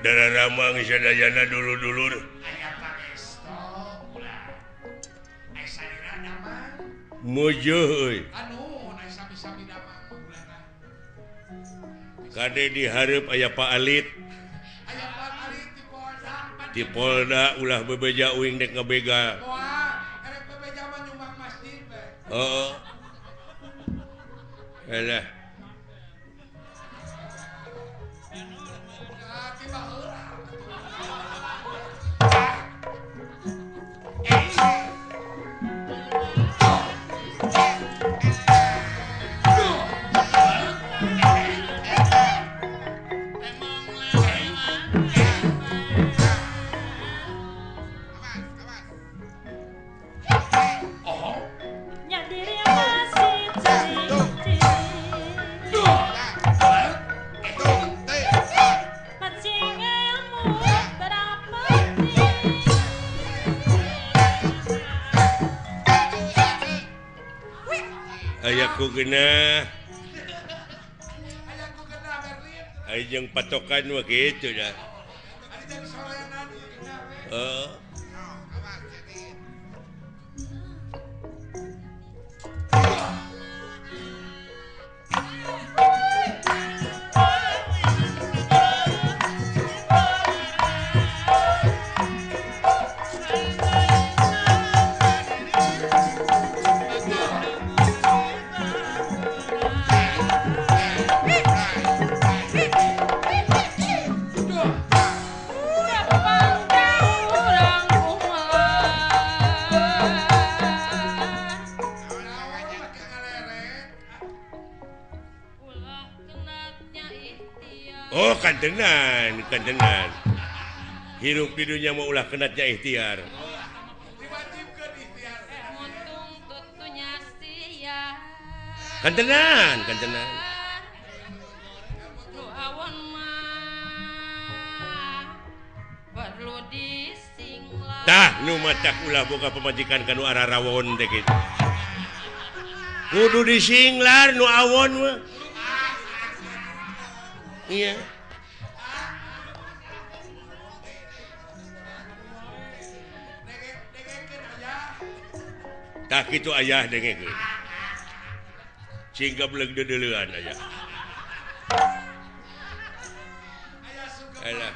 darah ramang sadayana dulu-dulur. Mujo euy. Kade dihareup aya Pak Alit. Di Polda ulah bebeja uing dek ngabega. Heeh. Alah. Ayaku genah. Ajeng patokan mah kitu dah. Oh, kantenan. Hirup di dunia mau ulah kenatnya ikhtiar. Kantenan. Tah, nu macak ulah boga pemajikan kanu arah rawon teh kitu. Kudu disinglar nu awon mah. Iya. Tak kitu ayah dengekeun. Singga beleg deuleuan aya. Alah.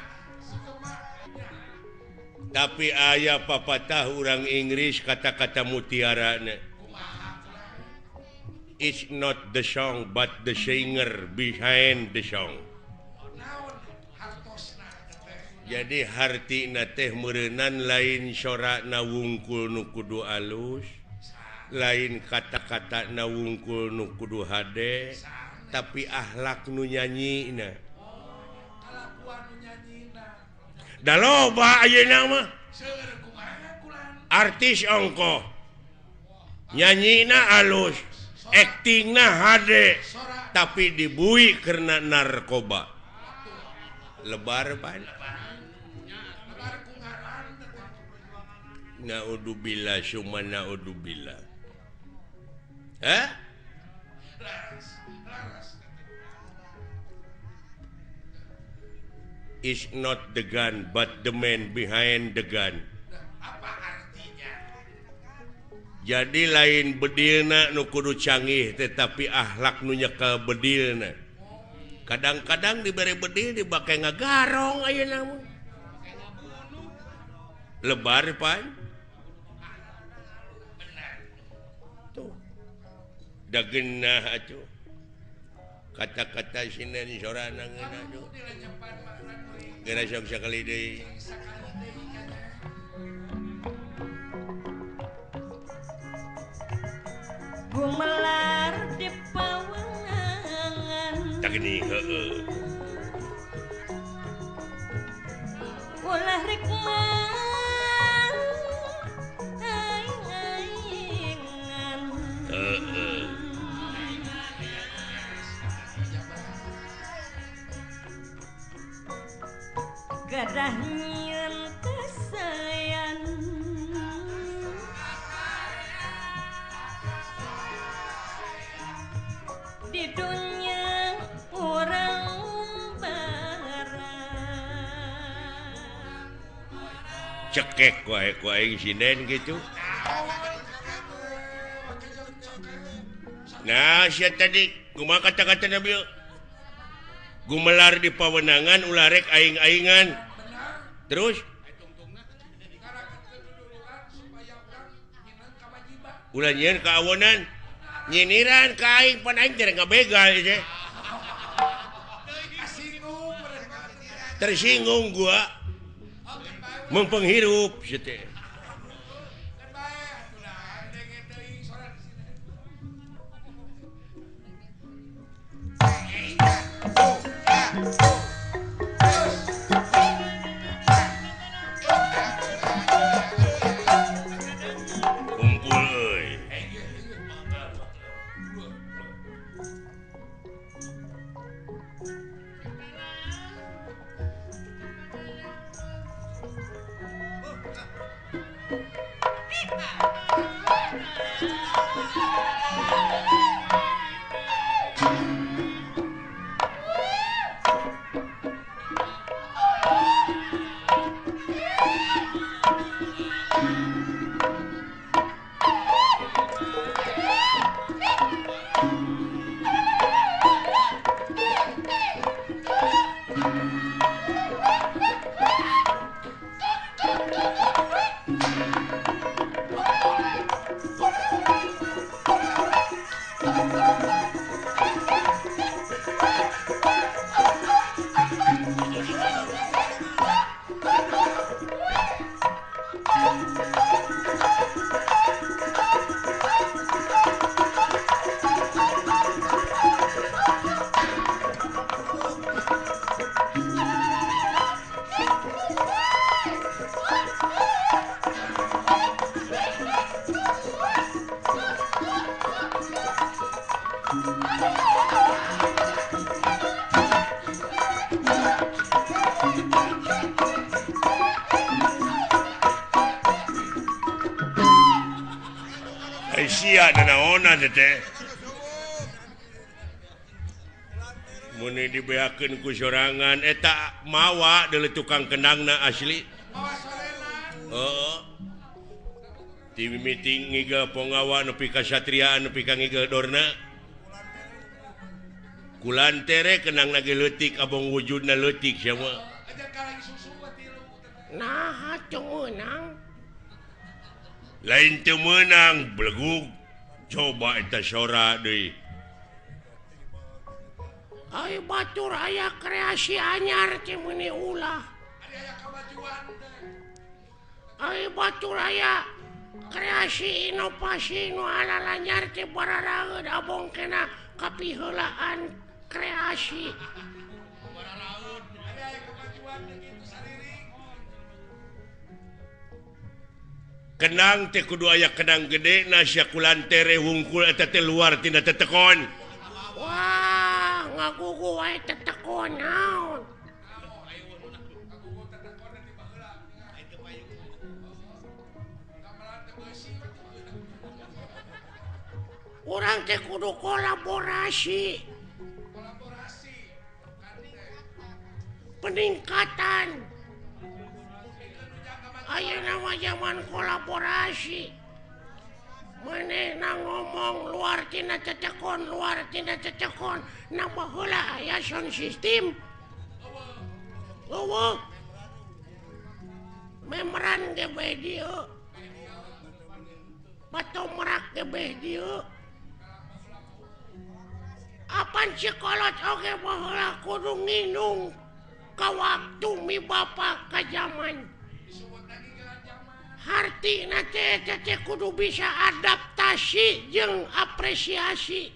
Tapi aya papatah urang Inggris kata-kata mutiarana. It's not the song but the singer behind the song. Jadi hartina teh meureunnan lain sorakna wungkul nu kudu alus, lain kata-kata na wungkul nu kudu hade, tapi akhlak nu nyanyina. Da loba ayeuna mah. Artis ongkoh. Nyanyina alus, aktingna hade, tapi dibui karena narkoba. Lebar pan. Naudzubillah summa naudzubillah. Hah? Is not the gun but the man behind the gun. Apa artinya? Jadi lain bedilna nu kudu canggih tetapi akhlak nu nyekel bedilna. Kadang-kadang diberi bedil dibake ngagarong ayeuna mah. Lebar pan. Tuh. Da geunah atuh. Kata-kata sinan sorana ngeuna tuh. Gara sok sakali deui. Gumelar di pawangan. Tak gini heeh. Ulah rikman. Gadah nyieun kasayan di dunia urang barang cekek wae ku aing sinden gitu. Nah, sia tadi kumaha kata-kata Nabi? Gumelar di pawenangan ulah rek aing-aingan. Terus ulah nyieun ka awonan. Nyiniran ka aing pan aing teh ngabegal teh. Tersinggung gua. Mempenghirup teh. Kumpul euy. Sia nanaonan teh. Mun dibeakeun ku sorangan eta mawa deuleu tukang kenangna asli. Heeh. Ti meeting ngiga pongawa nepi ka satriaan nepi ka ngiga dorna. Kulan tere kenangna ge leutik abong wujudna leutik sia mah. Nah, atuh meunang. Lain teu meunang belegug. Coba eta sora deui. Ai batur aya kreasi anyar teh meuni ulah. Aya kamajuan teh. Ai batur aya kreasi inovasi nu alalanyar teh bararaeud abong kena kapiheulaan kreasi. Bararaeud aya kamajuan teh kitu sariring. Kenang teh kudu aya kenang gede na sia kulan tere hungkul eta teh luar tina tetekon. Wah, ngagugu wae tetekon naon. Urang teh kudu kolaborasi. Peningkatan. Ayeuna mah zaman kolaborasi. Manehna ngomong luar tina cetekon, nambah heula aya sound system. Eueuh. Memeran ge bae dieu. Patomrak ge bae dieu. Apan cikolot oge baheula kudu nginung ka waktu mi bapa ka zaman. Hartina teh kudu bisa adaptasi jeung apresiasi.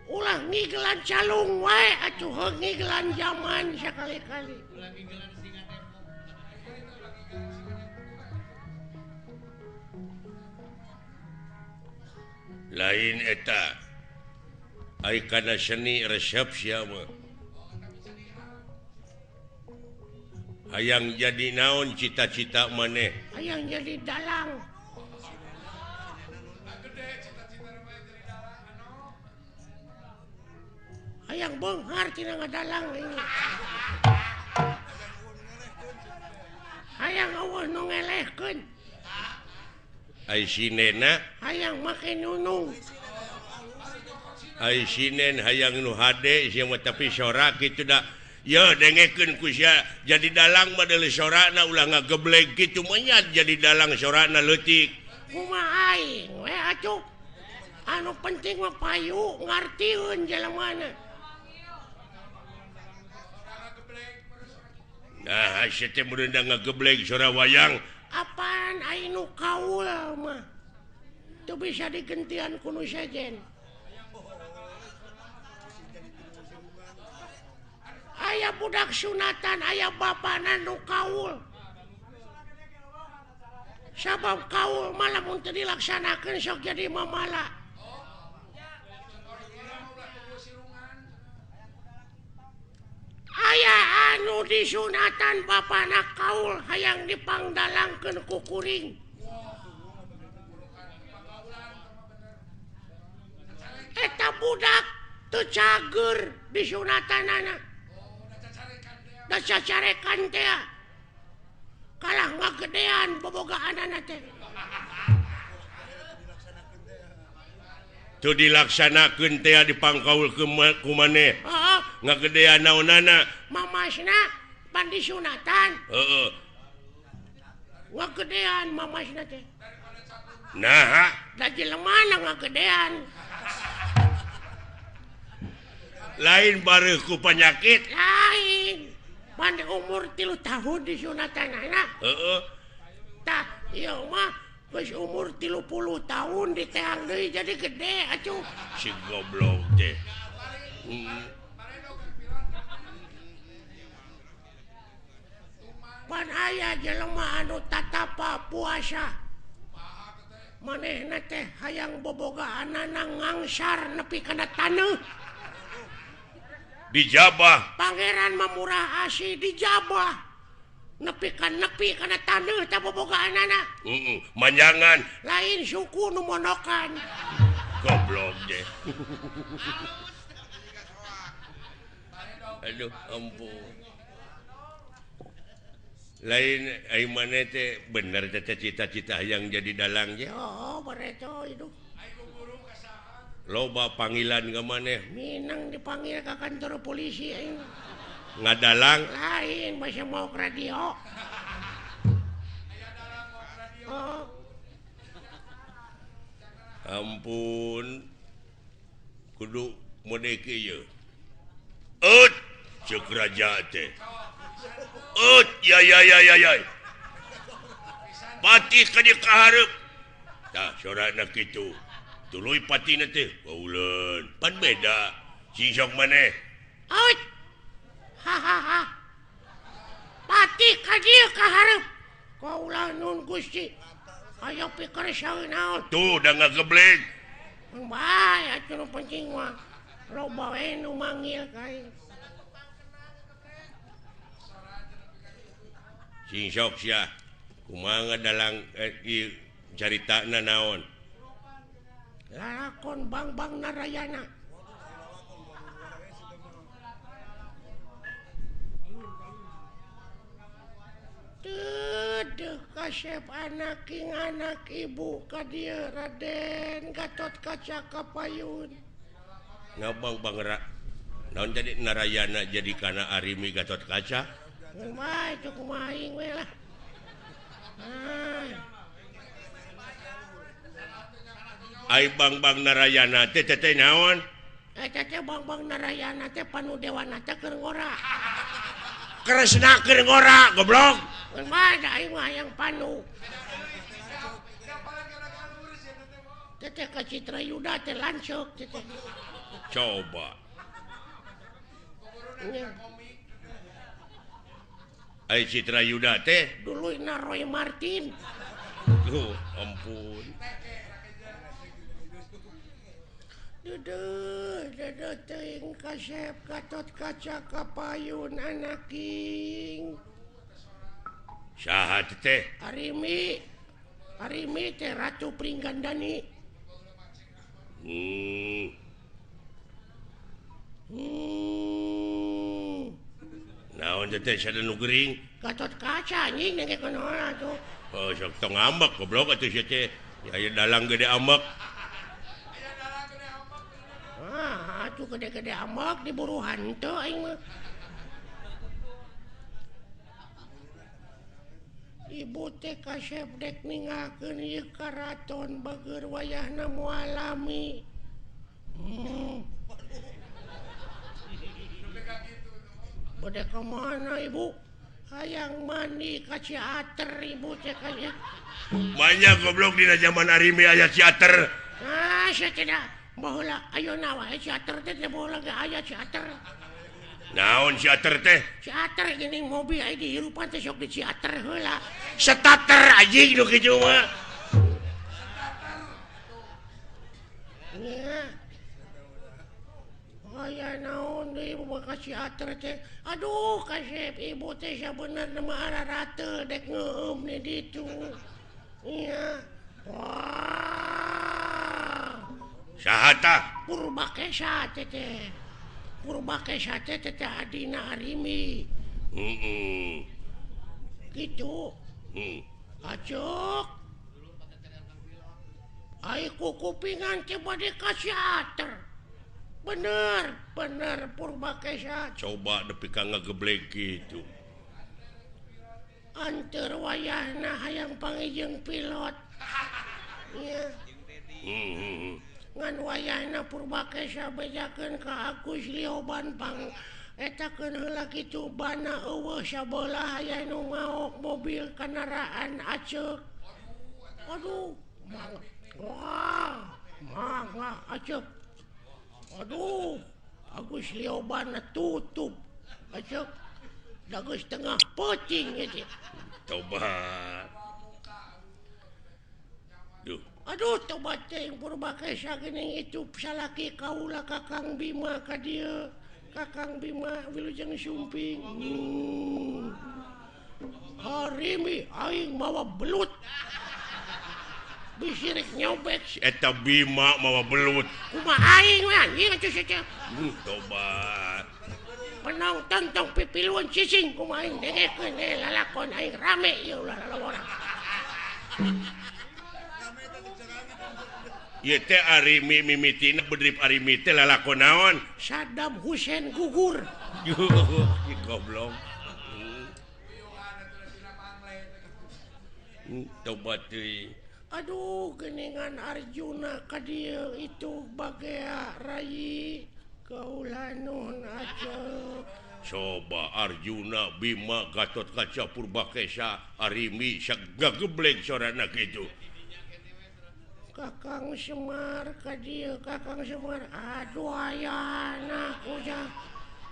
Ulah ngigelan calung wae atuh ngigelan zaman sakali-kali. Lain eta ai kana seni resepsi mah. Hayang jadi naon cita-cita maneh? Hayang jadi dalang. Hayang beunghar tina ngadalang ini. hayang eueuh nu ngelehkeun ai sinena hayang make nunung ai sinen hayang nu hade sia mah tapi sorak kitu da ya dengekeun ku sia jadi dalang mah deuleu sorakna ulah ngageblek kitu mah nya jadi dalang sorakna leutik kumaha aing we atuh anu penting mah payu ngartieun jelemana nah sia teh mun ngageblek sora wayang apaan aing nu kaul mah teu bisa digentian ku nu sejen aya budak sunatan aya bapana nu kaul sabab kaul malah mun teu dilaksanakeun sok jadi mamala aya anu disunatan bapana kaul hayang dipangdalangkeun ku kuring eta budak teu cager disunatanana da cacarekan teh kalah ngagedean bobogaanana teh tu dilaksanakeun teh dipangkaul ku maneh ngagedean naonana mamasna pan disunatan heeh ngagedean mamasna teh nah da jelemana ngagedean lain bareuh ku penyakit lain pan umur 3 tahun disunatanana heeh tah ieu mah geus umur 30 tahun diteang deui jadi gede atuh si goblok teh pan aya jelema anu tatapa puasa manehna teh hayang bobogaanana ngangsar nepi kana taneuh dijabah pangeran mamurah asih dijabah nepi kana taneuh teh bobogaanana manjangan lain suku nu mondokan goblok deh aduh ampun lain ai maneh teh bener teh cita-cita yang jadi dalang ge oh bereto itu loba panggilan ke maneh minang dipanggil ke kantor polisi aing ngadalang lain masih mau ke radio oh ampun kudu mode kieu cek raja teh ya pati ka dieu kahareup tah sorana kitu tuluy patina teh kauleun pan beda sisok maneh hahaha pati ka dieu kahareup kaulah nun Gusti aya pikir saeunaon tuh da ngageblek bae atuh nu penting mah loba we nu manggil ka aing sing sok sia kumaha ngadalang ieu caritana naon lalakon Bang Narayana Duh kasep anak ibu ka dieu Raden Gatot Kaca Kapayun ngabang bangera naon jadi Narayana jadi kana Arimi Gatot Kaca kumaha itu kumaha aing we lah ai Bang Narayana teh naon eta teh Bang Narayana teh panudewana teh keur ngora Kresna keur ngora goblok kumaha da aing mah hayang panu teh ka Citra Yuda teh lanceuk teh coba ai Citra Yuda teh dulu Roy Martin ampun Duduh teuing kasep Gatot Kaca Kapayun anak king saha teh Arimi teh Ratu Pringgandani naon naon teh sada nu gering Gatot Kaca anjing nengke kunaon atuh. oh sok tong ambek goblok atuh sia teh ya aya dalang gede ambek Atuh gede-gede ambek diburu hanteu aing mah. Ibu teh kasep dek ningakeun ieu karaton bageur wayahna moal alami. Bade ka mana ibu? Hayang mandi ka Ciater ibu teh kaya. banyak goblok dina zaman arimi aya teater Saya tidak baheula ayeuna wae Ciater teh baheula ge aya Ciater. naon teater teh Ciater geuning mobil aya di hirupan teh sok di Ciater heula. starter anjing nu kitu mah Nya. Aya naon deui ibu ka Ciater teh. Aduh kasep ibu teh sabenerna mah ararate dek ngeueum di ditu. Iya. Wah. saha tah Purbakesa teh. Purbakesa teh adina Arimi. heeh Gitu. Acuk. Ai kupingan teh bade ka Ciater. Bener Purbakesa. coba nepi ka ngageblek gitu Anteur wayahna hayang pangijeng pilot. Iya. Ngan wayahna Purbakesa bejakeun ka Agus Lioban pang etakeun heula kitu bana eueuh sabelah aya nu maok mobil kendaraan aceuk. Aduh, wah, aceuk. Aduh, Agus Lioban tutup. Aceuk. Dagus tengah pocing gitu. coba duh Aduh, tobat teh Purbakesa geuning itu salaki kaula Kakang Bima ka dieu. Kakang Bima wilujeng sumping. Harimi aing mawa belut. Bisirik nyobek. eta Bima mawa belut Kumaha aing we anjing atuh sia. coba Penonton tong pipiluan cicing kumaha aing dengekeun lalakon aing rame ieu ulah orang. ieu teh Arimi mimitina bedrip Arimi teh lalakon naon Saddam Hussein gugur. goblok coba teuing Aduh, geningan Arjuna ka dieu itu bagea Rayi kaula nuhun aceuk. coba Arjuna Bima Gatot Kaca Purbakesa Arimi gageblek sorana kitu Kakang Semar ka dieu Kakang Semar. Aduh ayana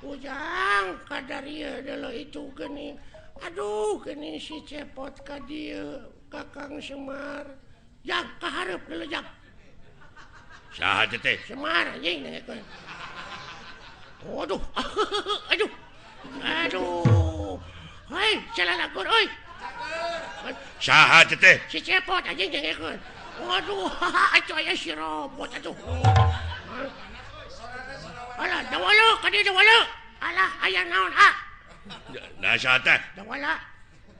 ujang ka darieu deuleu itu geuning. Aduh geuning si cepot ka dieu Kakang Semar. Jang kahareup deuleu jang. saha teh Semar anjing dengekeun. Waduh. Aduh. Hei, salalakur euy. saha teh Si cepot anjing dengekeun. Waduh, atuh aya si robot atuh. Alah, dawalu ka dieu dawalu. Alah, aya naon ah? nah saha teh Dawala.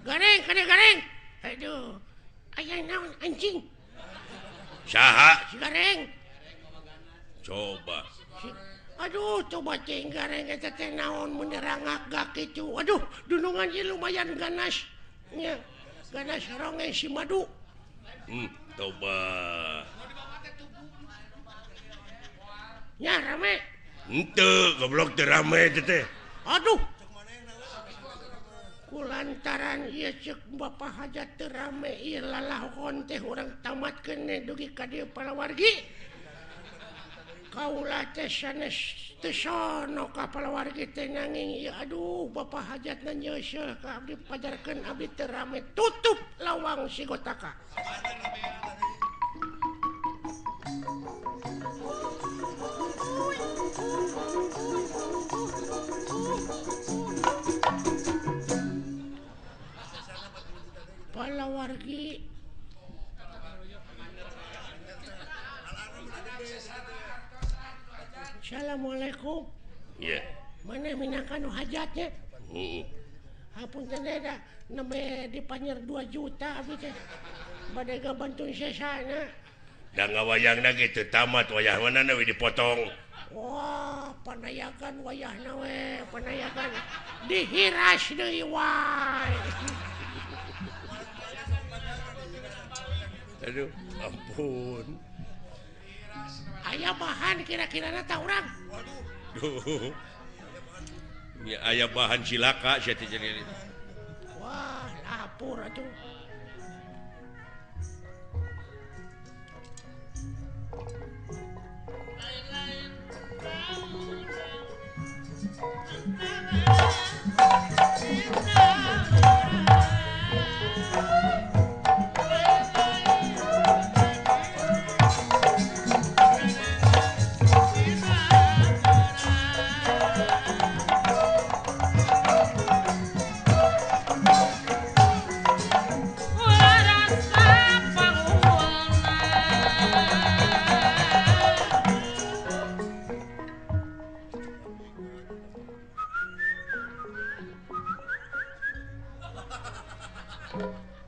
Gareng ka dieu gareng. Aduh. Aya naon anjing? saha Si gareng. coba Aduh, coba cing gareng eta teh naon menyerangak gak kitu. Aduh, dunungan ieu lumayan ganas. Nya, ganas ronge si madu. coba Nya rame. henteu goblok teu rame teh Aduh. Kulantaran ieu ceuk Bapak Hajat teu rame ieu lalahon teh urang tamatkeun dugi ka dieu palawargi. Kaula teh sanes teu sono ka palawargi teh nanging ieu aduh Bapak Hajatna nyeuseul ka abdi pajarkeun abdi teu rame tutup lawang si Gotaka. Palawargi Assalamualaikum. iya Mana minakan hajatnya? Hapunten da nembe dipanyer 2 juta abdi teh. Bade gabantuin sesana. Da ngawayangna gitu tamat wayah manana we dipotong. Wah, panayakan wayahna we, panayakan dihiras deui wae. Aduh, ampun. Aya bahan kira-kira tah urang. Duh. Ya aya bahan cilaka sia teh jadi. Wah, lapur atuh.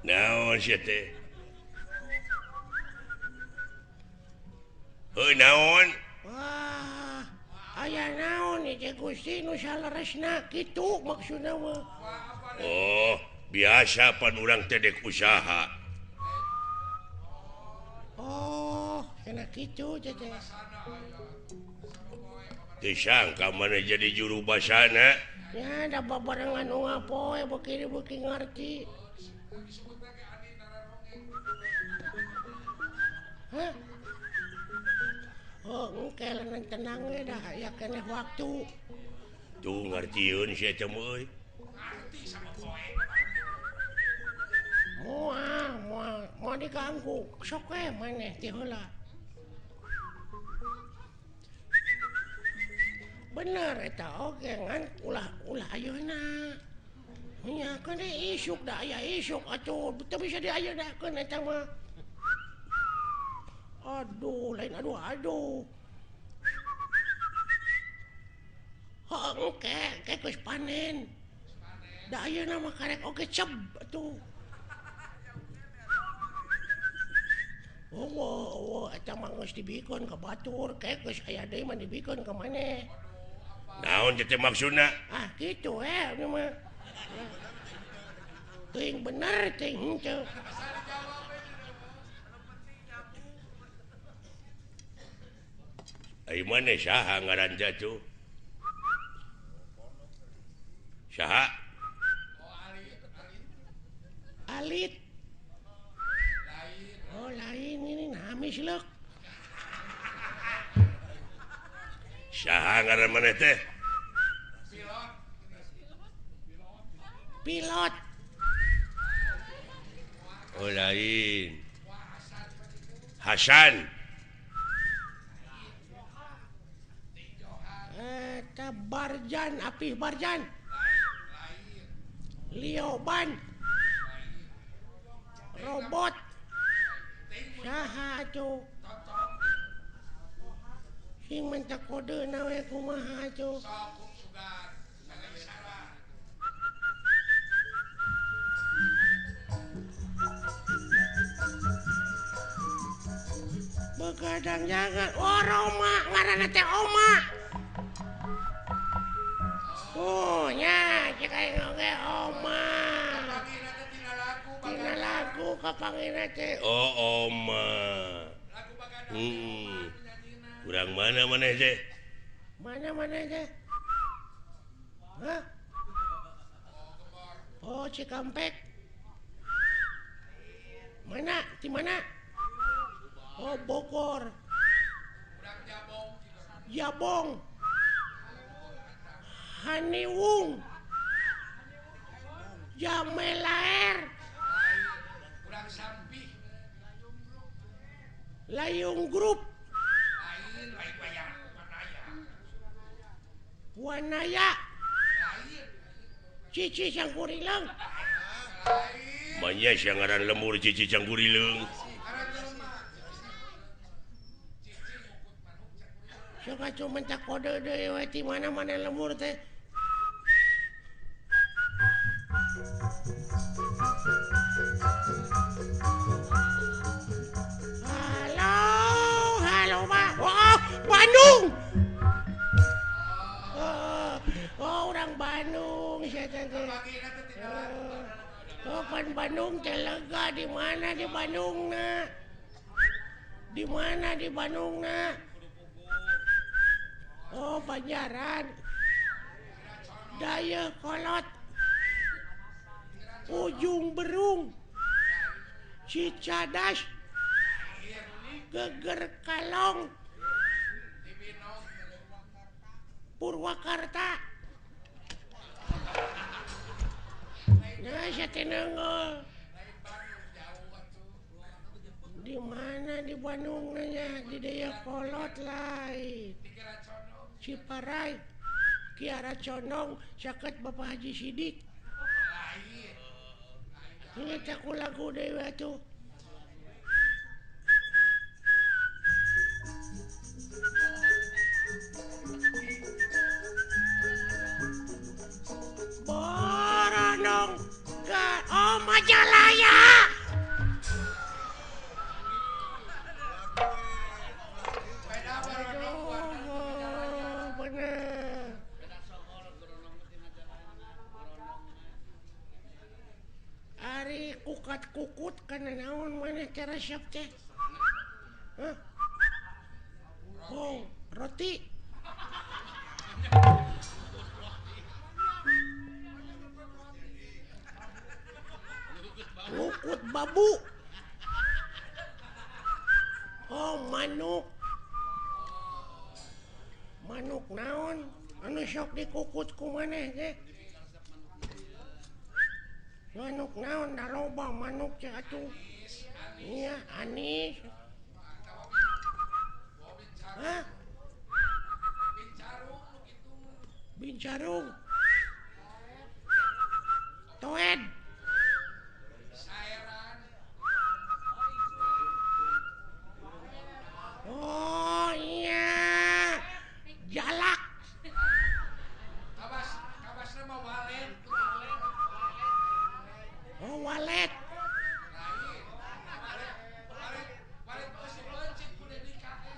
Naon sia teh? Heuh naon? Wah, aya naon ieu Gusti nu salaresna kitu maksudna mah. Oh, biasa pan urang teh dek usaha. Oh, cenah kitu teh. Teu sangka mana jadi juru basana. Ya, da babarengan nu ngapoe beuki ngarti. Hah? Oh, engke lanan tenang we dah aya keneh waktu. Tuh ngartieun sia teh mah euy. Moal diganggu. Sok we maneh ti heula. Bener eta oge ngan ulah ayeuna. Nya kan isuk da aya isuk atuh teu bisa diayeuna eta mah. Aduh, lain aduh. Engke geus panen. Da ayeuna mah karek oge ceb atuh. Oh, eta mah geus dibikeun ka batur, geus aya deui mah dibikeun ka maneh. Naon teh maksudna? Ah, kitu anu mah. Teuing bener teuing henteu. Ai maneh saha ngaran tuh? Saha? Alit. Oh, lain ini namis leuk. Saha ngaran maneh teh? Pilot. Oh lain. Hasan. Eta Barjan, Apih Barjan. Lioban. Robot. Saha atuh? Sing mentak kodena we kumaha atuh? Begadang jangan. Oh, Roma, ngaranna teh Oma. Oh, nya cek aing oge Oma. Tina lagu kapangina teh. Oh Oma. Urang mana maneh teh? Mana teh? Hah? Oh, Cikampek. Mana? Di mana? Oh, Bogor. Jabong. Haniwung. Jamelaer. Layung Grup. Wanaya. Cici Cangkurileung. Manya sia ngaran lemur Cici Cangkurileung. Sok atuh mentak kode deui we ti mana lemur teh. Lawan Bandung telega di mana di Bandungna? Di mana di Bandungna? Oh, Banjaran. Daya Kolot. Ujung Berung. Cicadas. Geger Kalong. Purwakarta. Nah, saya tenengol. Di mana di Bandung nanya di Daya Kolot lain. Ciparai, Kiara Condong, saket Bapak Haji Sidik. Ini tak lagu dewa tuh. Boronong, oh Majalaya. Ari kukat kukut kana naon maneh teh resep teh? Hah? Oh, roti. Kukut babu. Oh, manuk. Manuk naon? Anu sok dikukut ku maneh teh? Manuk naon da loba manuk cek atuh. Iya, anis. Hah? Bincarung. Toed. Oh iya. Jalak. Kabasna mah walet. Oh, walet.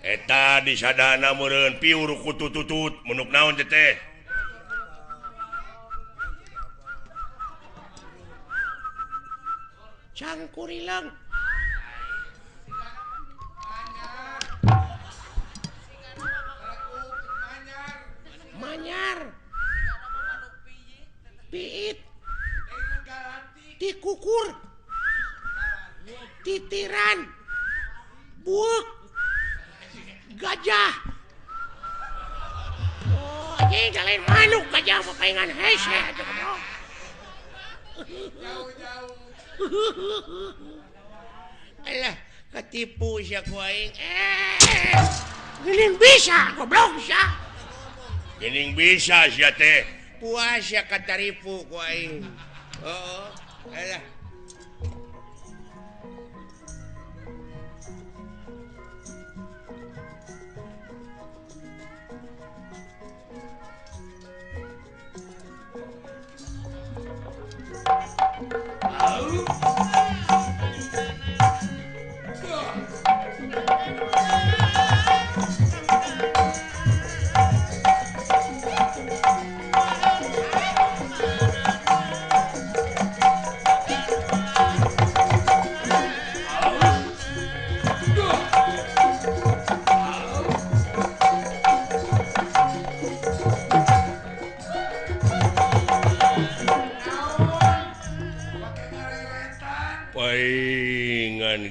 Eta di sadana meureun piur kutututut munuk naon teh? Cangkurileng. Manyar. Piit. Tikukur. Titiran. Buuk. Gajah. Oh, anjing kalian manuk gajah mah kaingan hese aja bro. Alah, ketipu sia ku aing. Geuning bisa goblok sia. Geuning bisa sia teh. Puas ya kataripu ku aing. Oh, alah.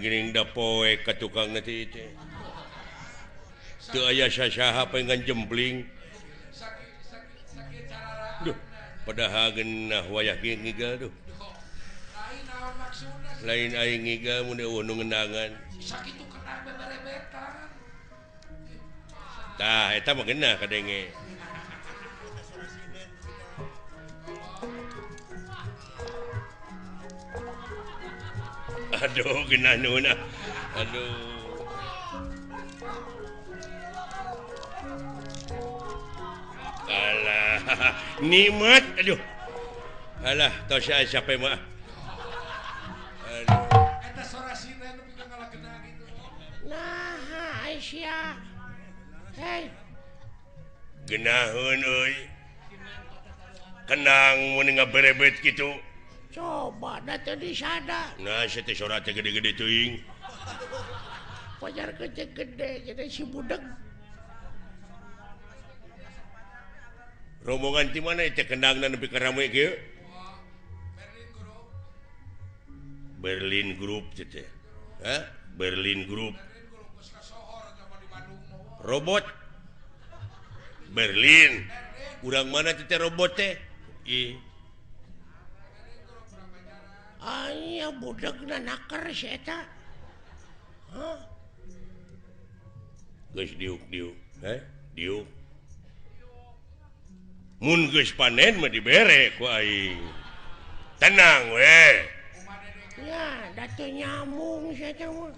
Geuning da poe ka tukang nanti teh. Teu aya sasaha pengen jempling. Duh, padahal geunah wayah ngigal duh. Lain aing ngigal mun eueuh nu ngendangan. Sakitu kenang beberebetan. Tah eta mah geunah kadenge. Aduh, genah nuna. Aduh. Alah, nikmat. Aduh. Alah, tos siapa mah. Aduh. Eta sorasina nu pikeun ngalakeuna gitu. Nah, Aisyah. Hei. Genaheun euy. Kenang mun ngaberebet kitu. coba da teu disada nah saya teh sorat teh gede-gede teuing pajar gede-gede jadi si budeg rombongan di mana teh kendangna nepi ka rame kieu Berlin Group teh hah Berlin Group robot Berlin urang mana teh robot teh aya budegna naker si eta geus diuk diuk mun geus panen mah dibere ku aing tenang we ya da teu nyambung si eta mah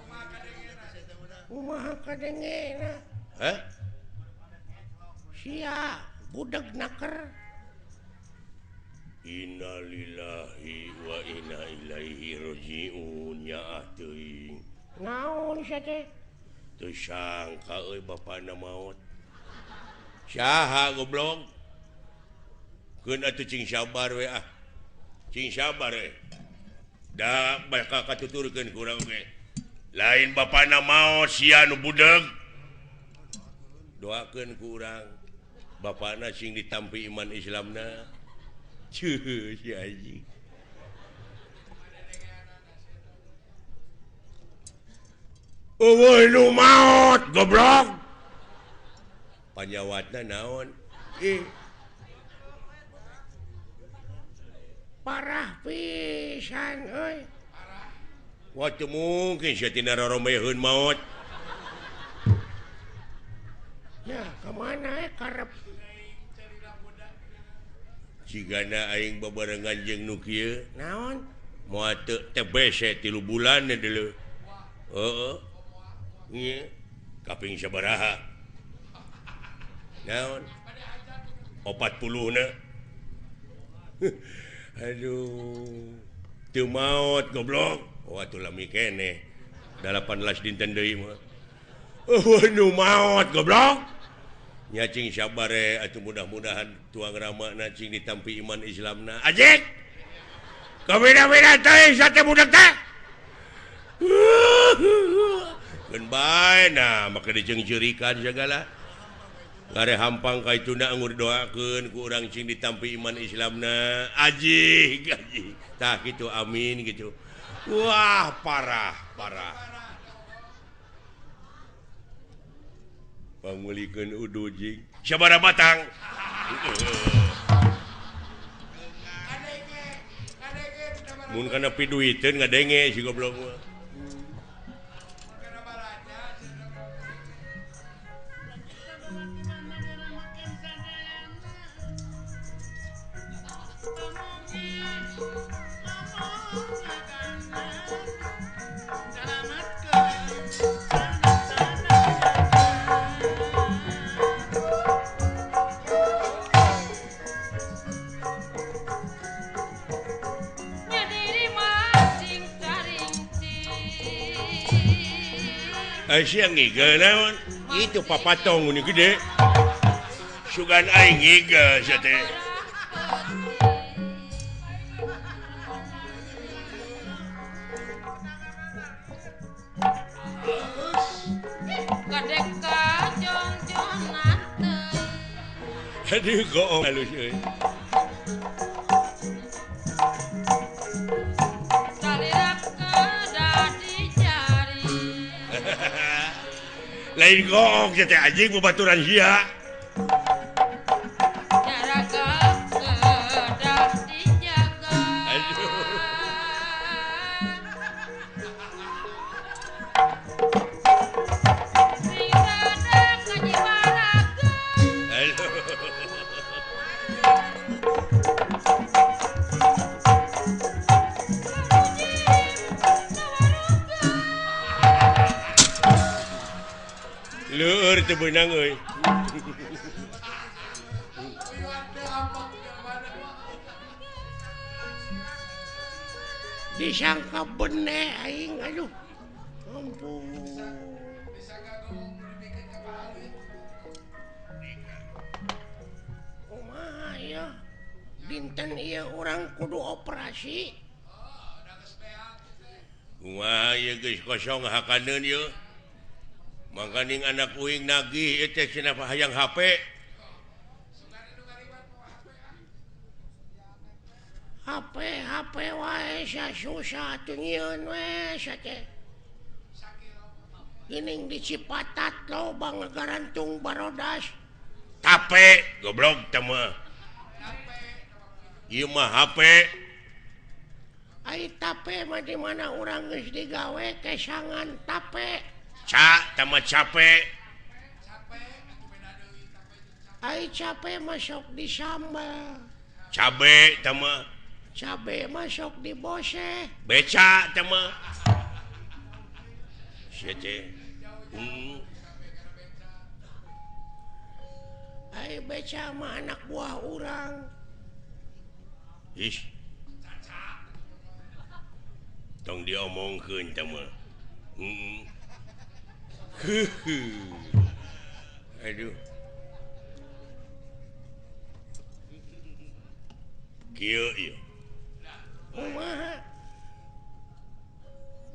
kumaha kadengena hah sia budeg naker innalillahi wa inna ilaihi rajiun nya teuing naon sia teh teu sangka euy bapana maot saha goblok keun atuh cing sabar we cing sabar we da bakal katuturkeun ku urang ge lain bapana maot sia nu budeg doakeun ku urang bapana sing ditampi iman Islamna cuh si anjing eueuh nu maot goblok panyawatna naon parah pisan euy wah teu mungkin sia tina roromeheun maot ya kemana karep cigana aing babarengan jeung nu kieu naon moal teu teh bese 3 bulan deuleu heeh nya kaping sabaraha naon 40 na aduh teu maot goblok atuh lami keneh 18 dinten deui mah nu maot goblok nya cing sabar atuh mudah-mudahan tuang ramana cing ditampi iman Islamna ajek kabeda-beda teh sate budak teh keun bae nah maka dijeungjeurikan segala ngare hampang ka ituna ngur doakeun ku urang cing ditampi iman Islamna ajik tah kitu amin gitu wah parah pangulikeun udu jing sabaraha batang mun kana piduiteun ngadenge si goblok mah siang ngiga naon itu papatong ini gede sugan aing ngiga sia teh Kadeka jong-jongan teh aduh goong halus euy lain goong teh anjing babaturan sia jaraga kedah dijaga aduh sing sadang ngajibaraga aduh leur teu beunang euy disangka bener aing aduh ampun kumaha ya dinten ieu urang kudu operasi Wah, ya guys kosong hakaneun ieu. Mangkaning anak uing nagih ieu teh kenapa hayang HP? HP wae sia susah tuh nyieun we sia teh. Geuning di Cipatat loba ngagarantung barodas. Tape, goblok teh mah. Ieu mah HP. Ai tape mah di mana urang geus digawe kesangan tape. Teh mah capek. Ai cape masuk di sambal. Cabe teh mah. Cabe masuk di bose. Beca teh mah. Sia teh. Ai beca mah anak buah urang. Ish. Tong diomongkeun teh mah. Aduh. Kieu ieu. Kumaha?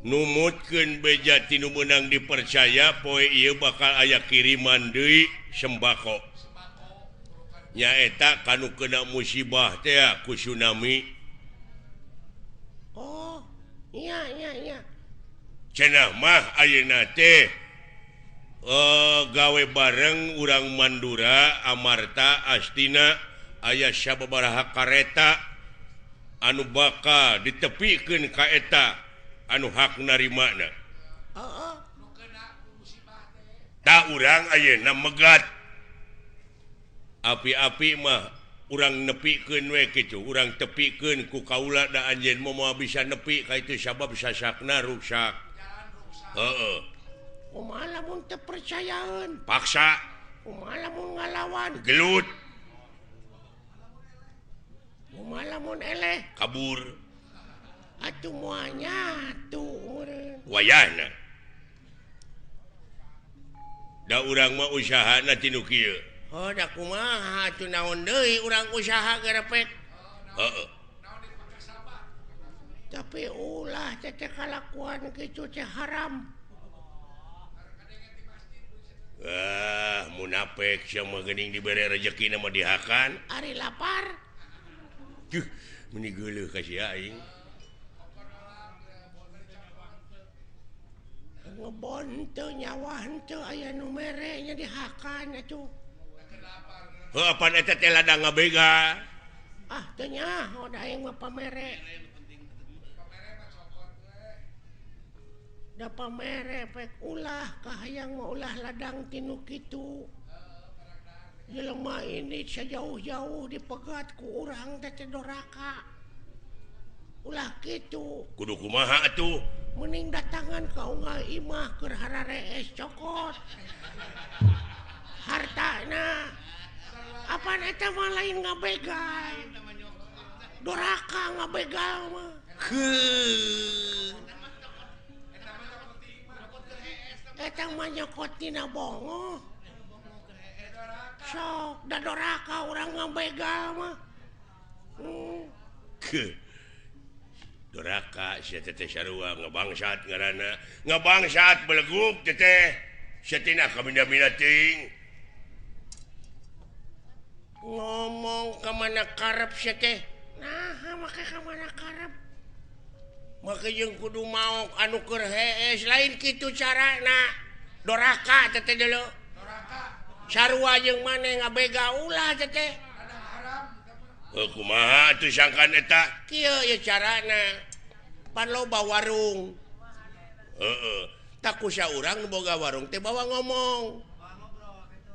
Numutkeun beja tinu meunang dipercaya poe ieu bakal aya kiriman deui sembako. Nyaeta kanu kena musibah teh ku tsunami. Oh, iya. Cenah mah ayeuna teh gawe bareng urang Mandura, Amarta, Astina aya sababaraha kareta anu bakal ditepikeun ka eta anu hak narimana. Heeh. Ta urang ayeuna megat. Api-api mah urang nepikeun we kitu, urang tepikeun ku kaula da anjeun moal bisa nepi ka itu sabab sasakna rusak. Heeh. Kumaha lamun teu percayaeun? Paksa, Kumaha lamun ngalawan? gelut, Kumaha lamun eleh? kabur, Atuh moal nyatu meureun. wayahna. Da urang mah usahana tinu kieu. Oh, da kumaha atuh naon deui urang usaha garepek. Heeh. Tapi ulah teh kalakuan kitu teh haram. Munafik sia mah geuning dibere rezekina mah dihakan. Ari lapar. Duh, meni geuleuh ka sia aing. Ngebon teu nyawah teu aya nu mere nya dihakan atuh. Heuh apaan eta teh ladang ngabega. Ah, teu nya, da aing mah pamere. Da pamere pek ulah kahayang mah ulah ladang tinu kitu. Jelema ini sejauh-jauh dipegat ku urang teh doraka. Ulah kitu. Kudu kumaha atuh? Mending datangan ka unggal imah keur harare es cokot. Hartana. Apaan eta mah lain ngabegal. Doraka ngabegal mah. Eta mah nyokot tina bongo. Sok da doraka urang ngabegal mah. Doraka sia teh sarua ngabangsat ngaranna. Ngabangsat beleguk teh. Sia tina kaminda-minda ting. Ngomong ke mana karep sia teh. Nah, make ka mana karep. Make jeung kudu maok anu keur hees lain kitu carana. Doraka teh deuleu. Doraka. Sarua jeung maneh ngabega ulah teh. Kumaha atuh sangkan eta? Kieu ye carana. Pan loba warung. Heeh. Tak kusa urang nu boga warung teh bawa ngomong.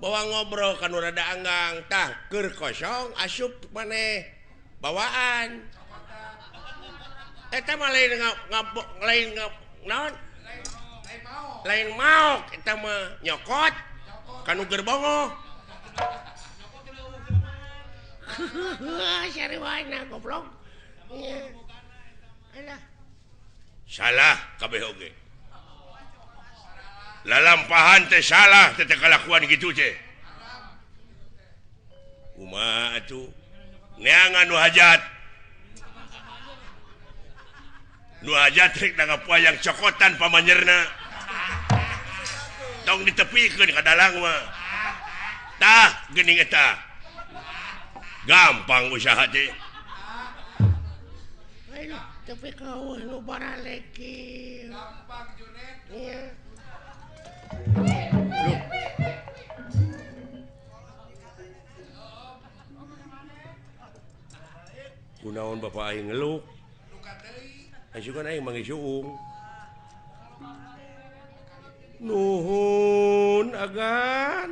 Bawa ngobrol kanu rada anggang. Tah keur kosong asup maneh bawaan. Eta mah lain naon? Lain maok eta mah nyokot kanu gerbongo. Sariwana goblok. Iya. Alah. Salah kabeh oge. Lalampahan teh salah teh kalakuan kitu teh. Kumaha atuh? Neangan nu hajat. nu aja trik yang cokotan pamanyerna tong ditepikeun ka dalang mah tah geuning eta gampang usaha teh ayo tapi kau nu baraleki gampang Junet iya kunaon bapak aing ngeluk asukan aing mangisuung nuhun agan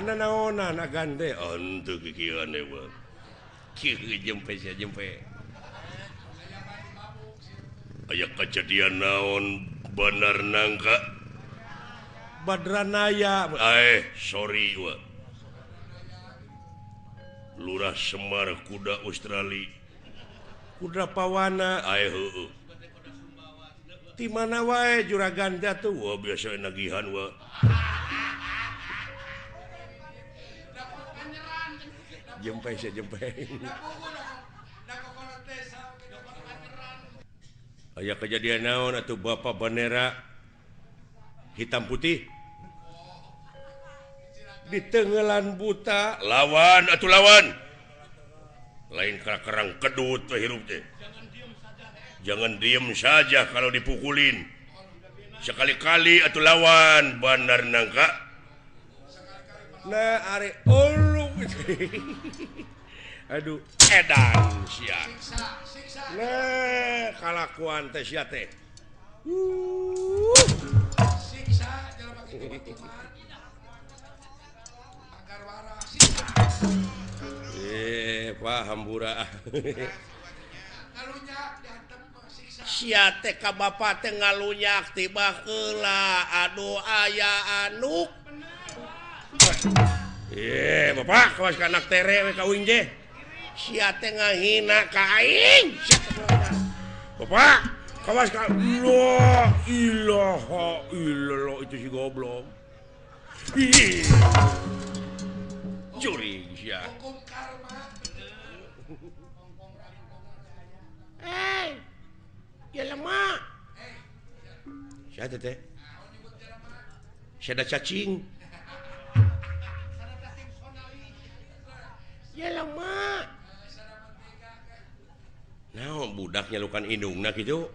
nanaonan agan teh ontu kikieuan teh we kieu jempe aya kejadian naon bener nangka Badranaya sorry wa Lurah Semar kuda Australia kuda pawana heueuh di mana wae juragan tuh wah biasa nagihan wa jempe aya kejadian naon atuh bapak bandera hitam putih di tenggelan buta lawan lain kerang kedut hirup teh jangan diem saja kalau dipukulin sekali-kali atuh lawan bandar nangka nah are aduh edan sia nah kalakuan teh sia teh siksa jalan pakai kebetulan agar waras paham bura ngalunyak diantem siksa sia teh ka bapak teh ngalunyak tiba heula aduh aya anu bapak kawas ka anak tere we kawin je sia teh ngahina ka aing bapak kawas ka la ilaha illallah itu si goblok curi sia hukum karma ya lemah sia teh sia ada cacing ya lemah naon budak nyalukan indungna kitu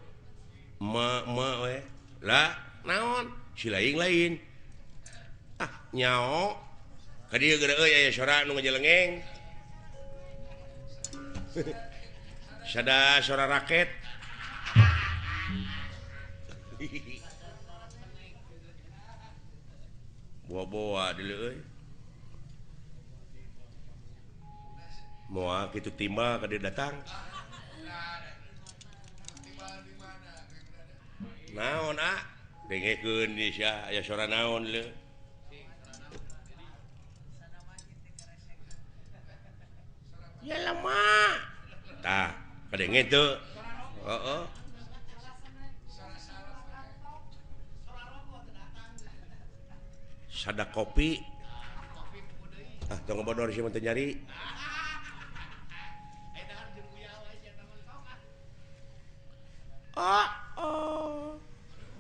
ma we lah naon si lain nyao ka dieu geura euy aya sora nu ngajelengeng sada sora raket boa-boa deuleu euy moal kitu timba ka dia datang naon dengekeun di sia aya sora naon le ya lama tah kadenge teu heeh sada kopi tong bodor si teu nyari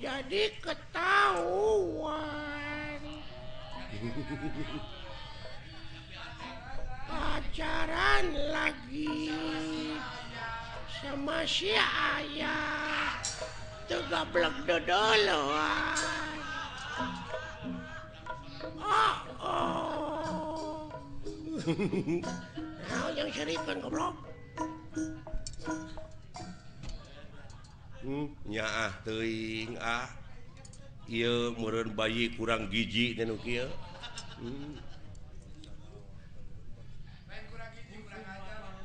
jadi ketahuan pacaran lagi sama si ayah tegablek dodoloan nah yang serikan goblok nyaah teuing ieu meureun bayi kurang giji teh nu kieu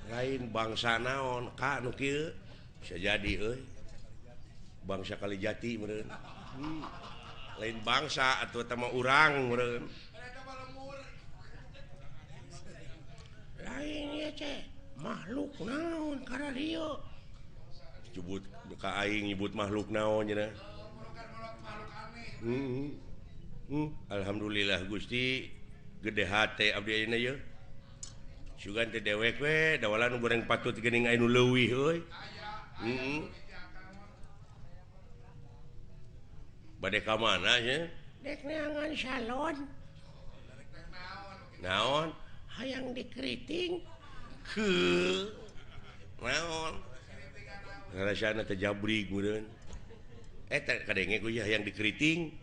lain bangsa naon ka nu kieu bisa jadi euy bangsa Kalijati meureun lain bangsa atuh eta mah urang meureun lain ieu teh makhluk naon kana dieu disebut ka aing nyebut makhluk naon cenah Alhamdulillah Gusti gede hate abdi ayeuna ye sugan teh dewek we dawalan goreng patut geuning anu leuwih euy bade ka mana nya dek neangan salon naon hayang dikeriting ke naon rasana teh jabrig meureun eta kadenge ku hayang dikeriting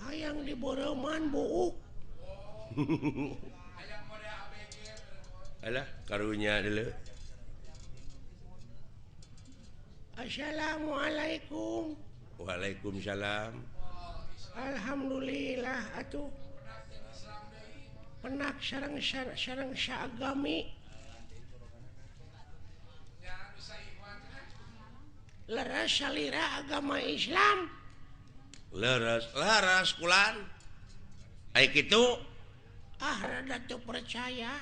hayang diboreman buuk alah karunya deuleu Assalamualaikum. Waalaikumsalam. Alhamdulillah atuh penak sareng saagami leres salira agama Islam laras kulan ai kitu rada teu percaya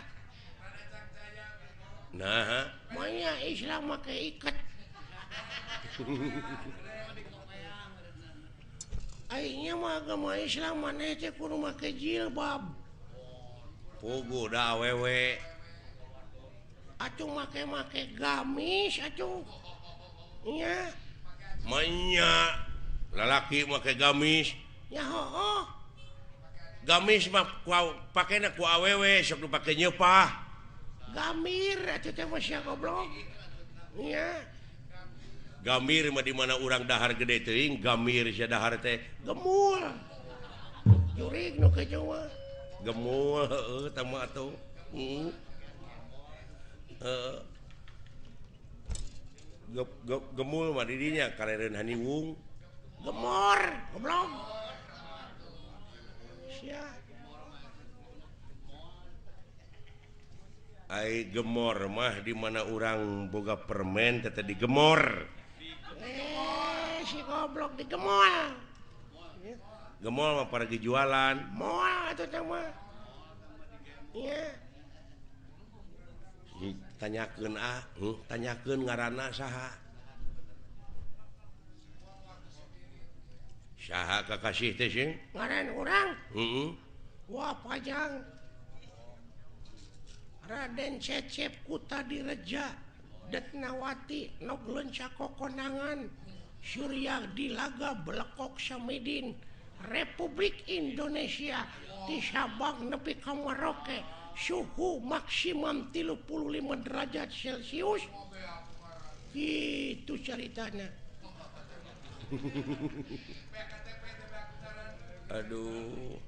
nah manya Islam make iket aingnya mah agama Islam maneh teh kudu make jilbab pugu da awewe atuh make gamis atuh nya manya lalaki make gamis ya heuh gamis mah pakena ku awewe sok dipake nyeupah gamir atuh teh mah sia goblok nya gamir mah di mana urang dahar gede teuing gamir sia dahar teh gemul jurig nu kitu mah gemul heueuh tah mah atuh gemul mah di dinya karereun haniwung gemor goblok sia ai gemor mah di mana urang boga permen teh digemor si goblok digemol gemol mah pergi jualan moal atuh teh mah nya tanyakeun tanyakeun ngaranna saha saha kakasih teh sing ngaran urang heeh wah pajang Raden Cecep Kuta Direja Detnawati Noglen Cakokonangan Surya Dilaga Belekok Samidin Republik Indonesia di Sabang nepi ka Maroke suhu maksimum 35 derajat Celcius itu ceritanya aduh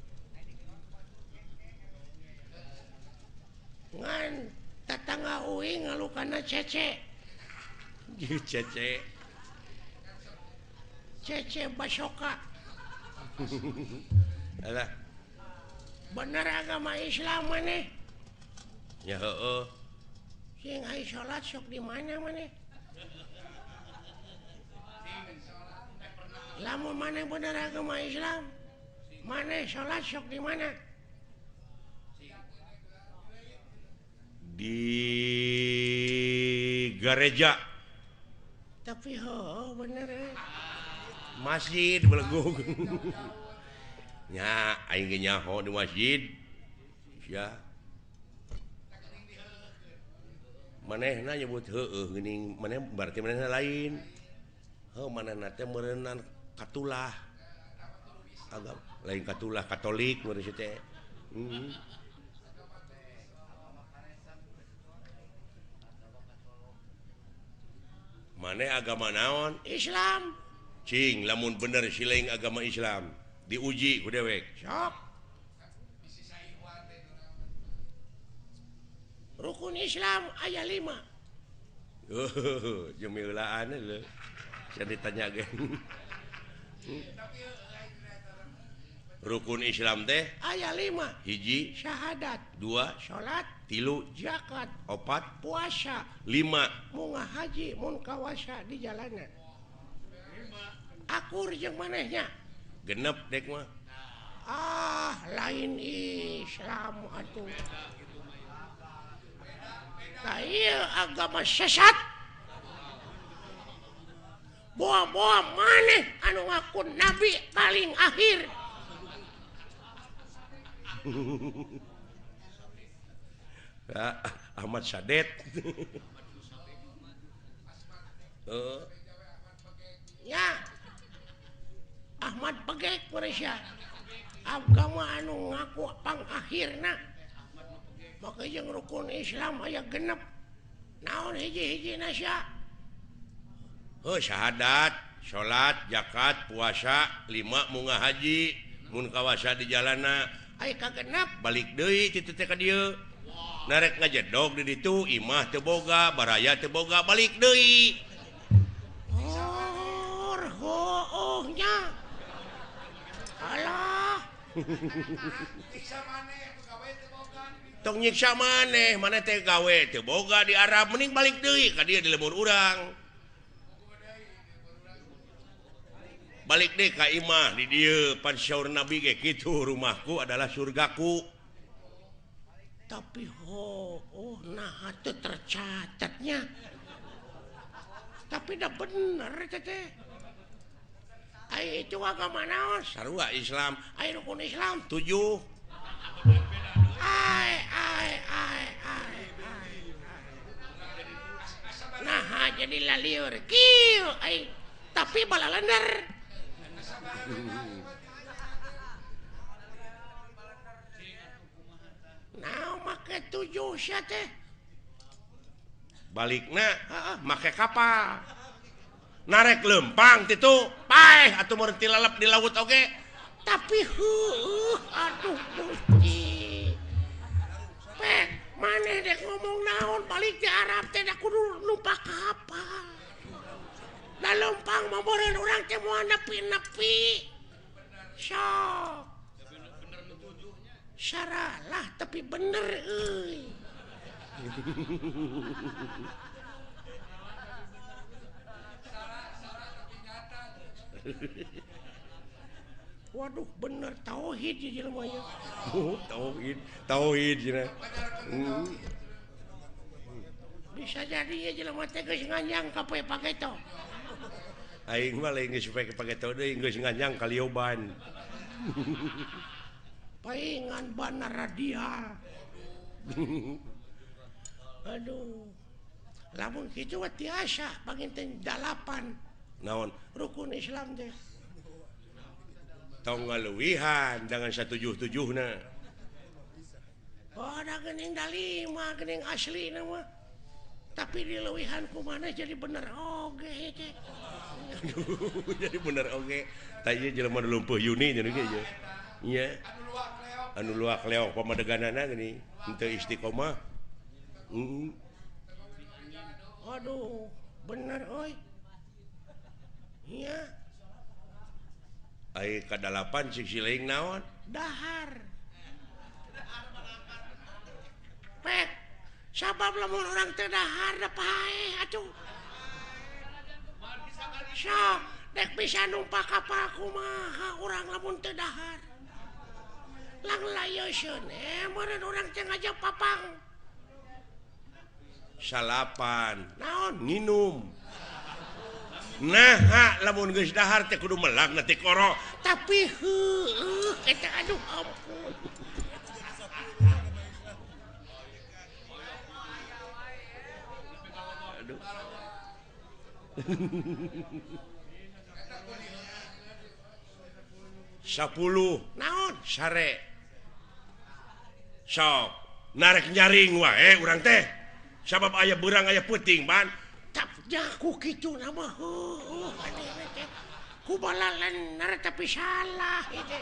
ngan tatangga uing ngalukana Cece Cece Basoka alah bener agama Islam maneh ya heueuh sing aya salat sok di mana maneh lamun maneh bener agama Islam maneh salat sok di mana di gereja tapi bener masjid belegug nya aing ge nyaho di masjid sia manehna nyebut heueuh geuning maneh berarti manehna lain manehna teh meureunnan katulah agama lain katulah Katolik meureun teh maneh agama naon Islam cing lamun bener sileung agama Islam diuji ku dewek sok rukun Islam aya 5 jemilaan leuh saya ditanya ge rukun Islam teh aya 5 hiji syahadat 2 salat 3 zakat 4 puasa 5 munggah haji mun kawasa di jalanan akur jeung manehnya genep dek mah lain Islam atuh ieu agama sesat boa-boa maneh anu ngaku nabi paling akhir Ahmad Sadet. Ya Ahmad Pegek Malaysia agama anu ngaku pang akhirna maka jeung rukun Islam aya genep naon hiji-hiji nasya Syahadat salat zakat puasa 5 munggah haji mun kawasa di jalana aya kagenep balik deui ti teh ka dieu narek ngajedog di ditu imah teu boga baraya teu boga balik deui nya alah tong nyiksa maneh mana teh gawe teu boga di Arab mending balik deui ka dieu di lemur urang balik deh ka imah di dieu pan syaur nabi ge kitu rumahku adalah surgaku tapi nah itu tercatatnya tapi dah bener teh ai itu agama naon sarua Islam ai rukun Islam 7 nah jadi laliur kieu ai tapi balalender nah make 7 sia teh balikna make kapal narek lempang titu paeh atuh meureun tilalap di laut oge tapi aduh Gusti maneh dek ngomong naon balik di Arab teh da kudu numpak kapal da lempang mah meureun urang teh moal nepi-nepi sok saralah tapi bener euy waduh bener tauhid ya jelema nya tauhid cenah bisa jadi ya jelema teh geus nganyang ka Pageto aing mah lain geus Pageto deui geus nganyang ka Lioban paingan bana radial aduh lamun kitu mah tiasa panginten 8 naon rukun Islam teh tong ngaluwihan dengan 177 na ada geuning da 5 geuning asli na mah tapi dileuwihan ku mana jadi bener oge teh jadi bener oge tah ieu jelema nu lumpuh Yuni nya ge ieu nya anu luak leok pamadeganana geuning henteu istiqomah aduh bener oi iya ai ka 8 cik sileing naon dahar pek sabab lamun urang teu dahar da paeh atuh sok dek bisa numpak kapal kumaha urang lamun teu dahar lang layeusieun meureun urang teh ngajak papang salapan naon nginum nah lamun geus dahar teh kudu melag na ti koro tapi eta aduh ampun aduh 10 naon sare sok narek nyaring wae urang teh sabab aya beurang aya peuting ban tapnya ku kitu nama ku balalan nara tapi salah itu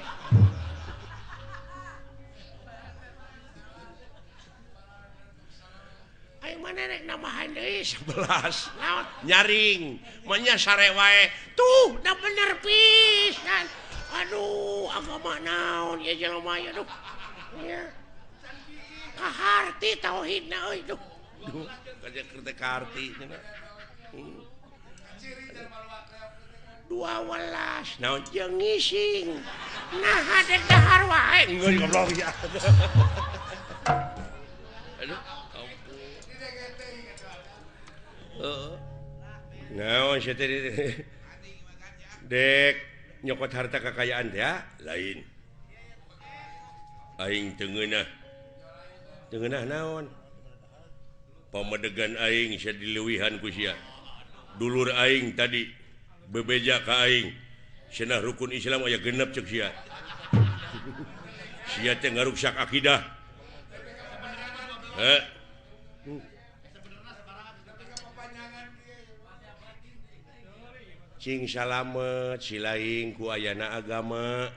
ayo mana rek namahan deui 11 naon nyaring manya sare wae tuh da bener pisan aduh agama naon ya jelema ya duh ya kaharti tauhidna euy duh kaja kereta karti cenah 12 naon jeung ngising nah hadek dahar wae enggak goblok ya aduh naon sia teh dek nyokot harta kekayaan teh ya lain aing tengenah naon pamadegan aing sia dilewihan ku sia dulur aing tadi bebeja ka aing cenah rukun Islam aya genep cek sia sia teh ngaruksak akidah cing salamet silaing ku ayana agama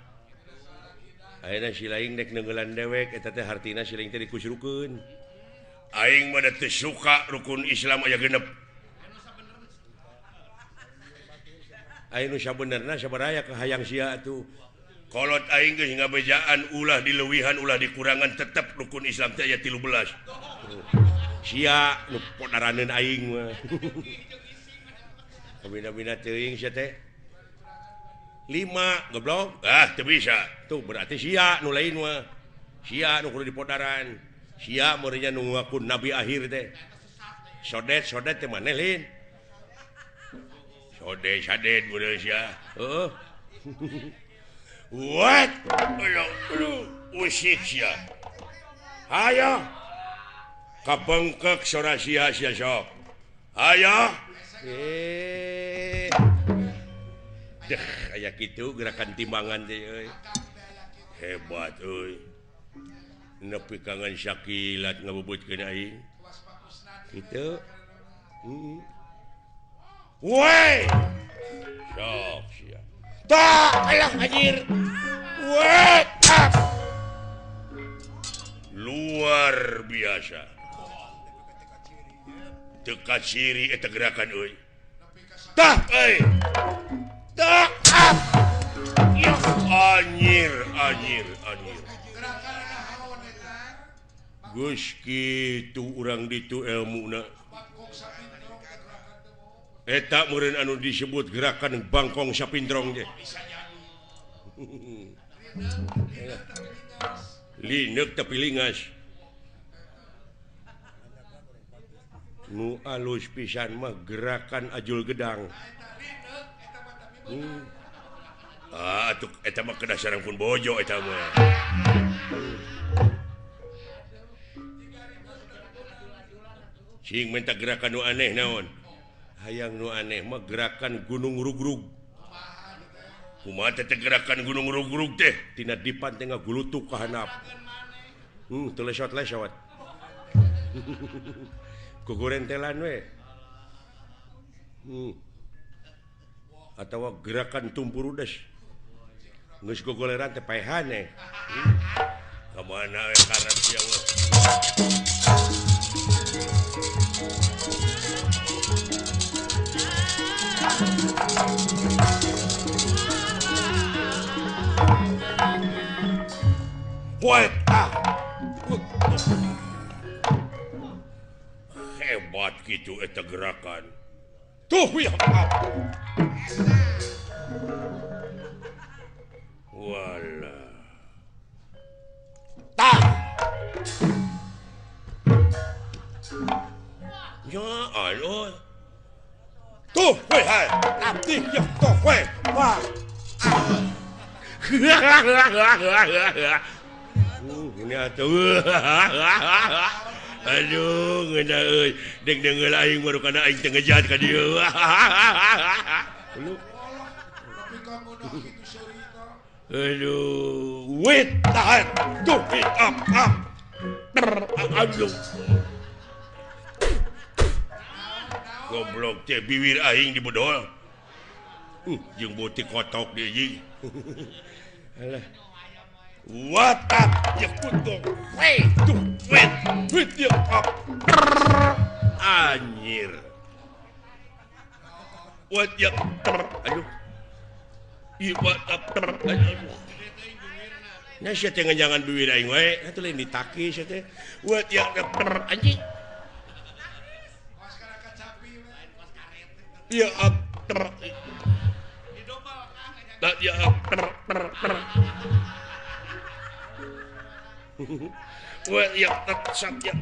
ayeuna silaing dek nenggelan dewek eta teh hartina silaing teh dikusrukeun aing mah teu suka rukun Islam aya genep aing nu sabenerna sabaraha hayang sia atuh kolot aing geus ngabejaan ulah dileuwihan ulah dikurangan tetep rukun Islam teh aya 13 sia nu podaraneun aing mah kabina-bina teuing sia teh 5 goblok teu bisa tuh berarti sia nu lain mah sia nu kudu dipodaran sia meureunnya nu ngaku nabi akhir teh sodet teh maneh lin sodet bener sia what usik sia hayo kabengkek sora sia sok hayo kayak gitu gerakan timbangan teh euy hebat euy nepi kangen syakilat ngabubutkeun aing kitu woi sok sia tak alah anjir woi luar biasa teka ciri eta gerakan euy tah tak ya anjir Gus kitu urang ditu ilmuna eta meureun anu disebut gerakan bangkong sapindrong ge lineuk tapi lingas nu alus pisan mah gerakan ajul gedang atuh eta mah kedasaran pun bojo eta mah cing minta gerakan nu aneh naon hayang nu aneh mah gerakan gunung rugrug kumaha teh gerakan gunung rugrug teh tina dipan teh ngagulutuk ka handap teu lesot kugurentelan we atawa gerakan tumpurudes geus gogoleran teh paehane kamana we karep sia we hebat gitu eta gerakan tuh ya wala tah ya alo tuh we hai abdi ya tuh we wah ini atuh aduh ngeuna euy deng deungel aing baru kana aing teu ngejat ka dieu aduh wait tahan tuh up aduh goblok teh bibir aing dibodol jeung butik kotok dia jeung alah what up ya kudu wait to wait with you up anjir what ya aduh i what up anjir nya sia teh jangan bibir aing we atuh lain ditaki sia teh what ya anjing ya up ya well ya tak ya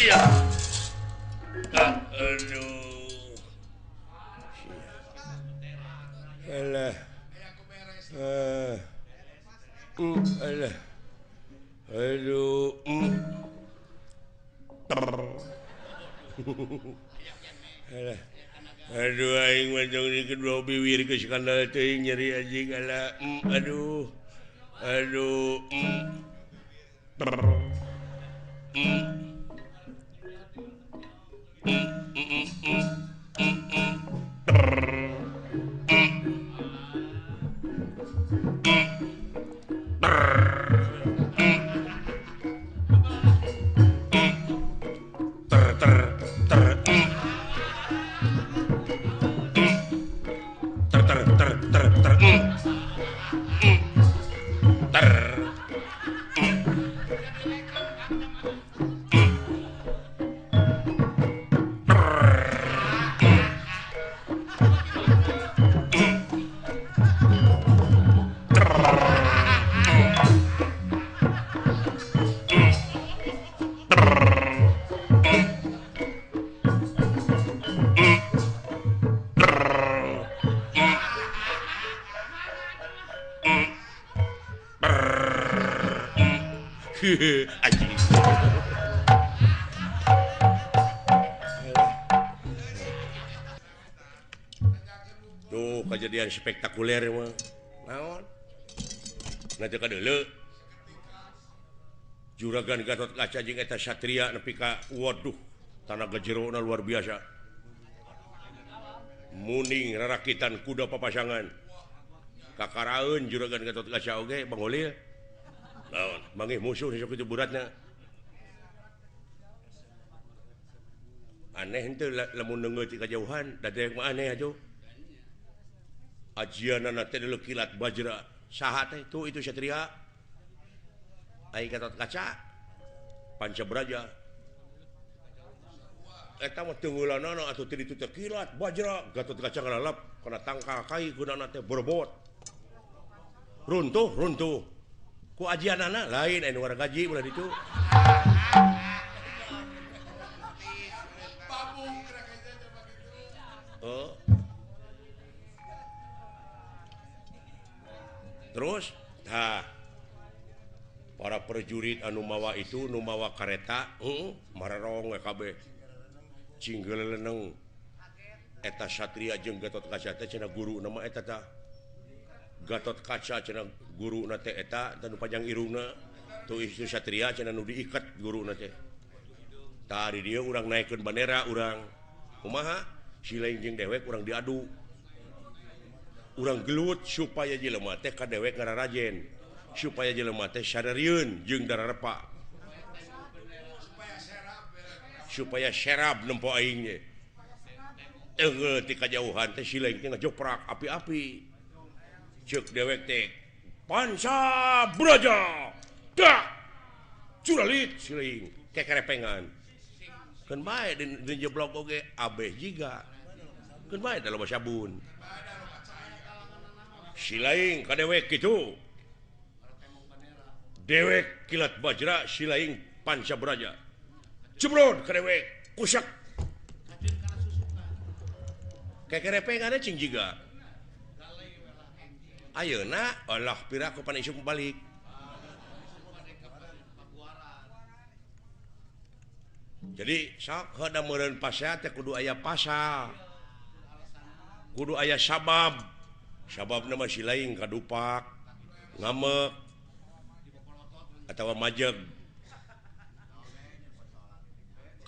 iya aduh Eh, alah. Aduh. Alah. Aduh aing mah jong di kedua biwir ke skandal teuing nyeri anjing alah. Aduh. Aduh. Ter ter ter ter ter ter ter ter ter. Anjing. Tuh kejadian spektakuler mah. Naon? Nanti kadeuleu. Juragan Gatot Kaca jeung eta satria nepi ka waduh tanaga jerona luar biasa. Muning rarakitan kuda papasangan. Kakaraeun Juragan Gatot Kaca oge Bang Ulil. Naon? Mangih musuh sok kitu buratna. Aneh henteu lamun neungeut ti kajauhan, dadek mah aneh atuh. Ajianana teh deuleu kilat bajra. Saha teh tuh itu satria? Ai Gatot Kaca Pancabraja. Eta mah teungeulanana atuh teu ditu teh kilat bajra. Gatot Kaca ngalalap kana tangkal kai gunana teh borbot. Runtuh. Ku ajianana lain anu warga gaji ulah ditu. Oh. Terus para prajurit anu mawa itu nu mawa kareta mararong kabeh cinggeleuneng eta satria jeung Gatot Kaca teh cenah guru nama eta tah Gatot Kaca cenah guruna teh eta tanu panjang irungna tu itu satria cenah nu diikat guruna teh tah di dieu urang naikkeun bandera urang kumaha silaing jeung dewek urang diadu urang gelut supaya jelema teh ka dewek ngararajen supaya jelema teh sadarieun jeung dararepa supaya serab nempo aing ge ti kajauhan teh silaing teh ngajoprak api-api ceuk dewek teh Pancabraja dak curalit silaing kekerepengan keun bae di jeblok oge abeh jiga keun bae da loba sabun silaing ka dewek kitu dewek kilat bajra silaing Pancabraja jebrod ka dewek kusak kekerepengana cing jiga ayeuna Allah pira ku pan isuk balik jadi sok heuda meureun pasea teh kudu aya pasal kudu aya sabab sababna mah silaing kadupak ngamek atawa majeg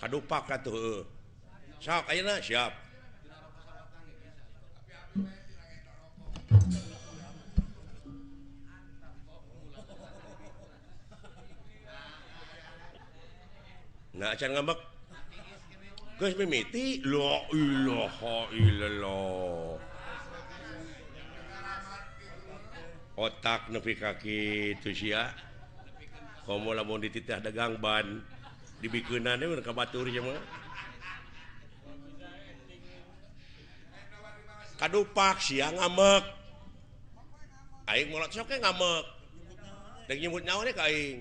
kadupak atuh sok ayeuna siap nah acan ngambek geus mimiti la ilaha illallah otak nepi ka kitu sia komo lamun dititah dagang ban dibikeunana we ka batur nya mah kadupak sia ngamek aing molot sok ngamek dek nyebut nyawa ka aing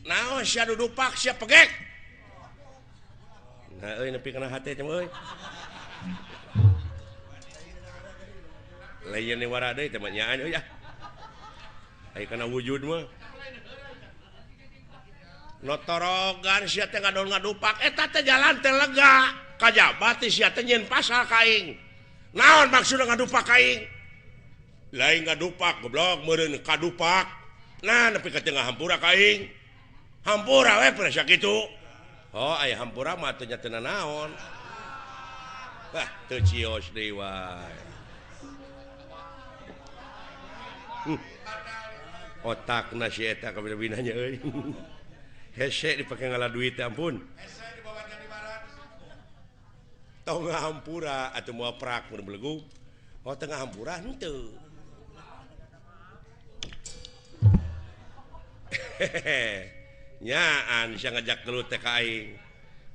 naon sia dudupak sia pegek nah euy nepi kana hate teh euy lain wara deui teh nyaan ya. Ai kana wujud mah. Notorogan sia teh ngadupak eta teh jalan teh lega. Kajabat teh sia teh nyeun pasal ka aing. Naon maksudna ngadupak ka aing? Lain ngadupak goblok meureun kadupak. Nah nepi ka tengah hampura ka aing. Hampura we presa kitu. Oh aya hampura mah teu nya teu naon. Wah teu cios deui wae. Otakna si eta kabina-binanya euy. Hese dipake ngalah duit ampun. Hese dibawa jadi barat. Tong ngahampura atuh moal prak mun belegu. Oh tengah hampura henteu. Nyaan sia ngajak gelut teh ka aing.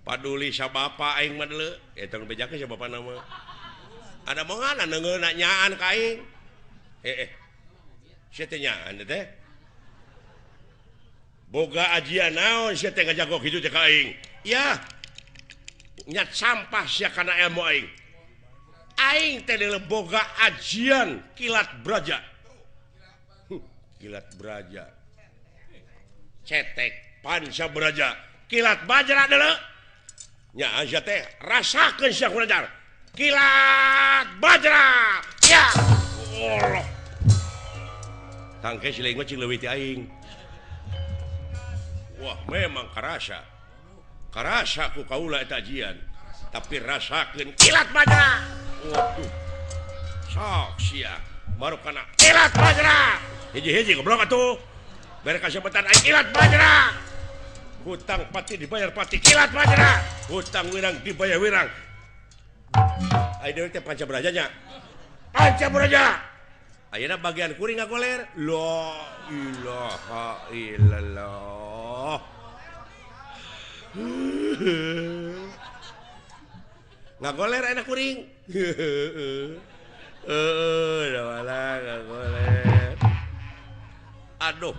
Paduli sabapa aing mah deuleu. Eta nu bejakeun sabapa nama. Ada mongana neungeuna nyaan ka aing. Sia teh nyaan teh. Boga ajian naon sia teh ngajak kitu teh ka aing. Ya. Nyat sampah sia kana ilmu aing. Aing teh deuleu boga ajian kilat braja. Kilat braja. Cetek panca braja. Kilat bajra deuleu. Nya sia teh rasakeun sia kunajar. Kilat bajra. Ya. Allah. Tangke sileung mah cing leuwih ti aing. Wah, memang karasa. Karasa ku kaula eta ajian. Tapi rasakeun kilat bajra. Waduh. Sok sia. Baru kana kilat bajra. Hiji-hiji goblok atuh. Bere kasebatan aing kilat bajra. Hutang pati dibayar pati kilat bajra. Hutang wirang dibayar wirang. Ai deui teh panca braja nya. Panca braja. Ayeuna bagian kuring ngagoler. La ilaha illallah. Ngagoler enak kuring. Da malah ngagoler. Aduh.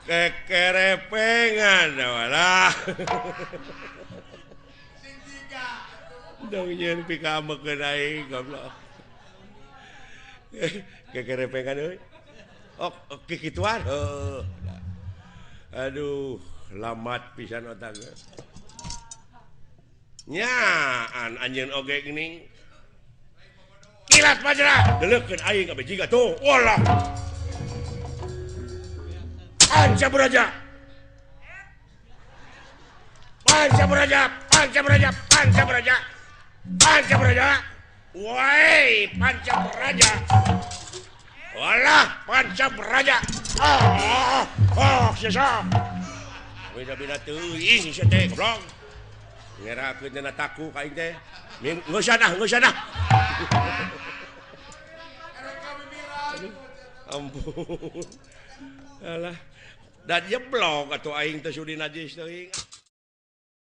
Kekerepengan da malah. Sing tiga. Dong nyeun pikamekeun aing goblok. Kekerepengan euy. Oh, kikituan. Aduh, lamat pisan otak. Nyaan anjeun oge geuning. Kilat bajra. Deleukeun aing ka bejiga tuh. Walah. Panca braja. Panca braja, panca braja, panca braja. Panca braja. Woi, panca braja. Walah, panca braja. Sia. Beda-beda teuing sia teh goblok. Ngerakeun dina taku ka aing teh. Geus sana. Ampun. Alah. Dan jeblok atuh aing teh sudi najis teuing.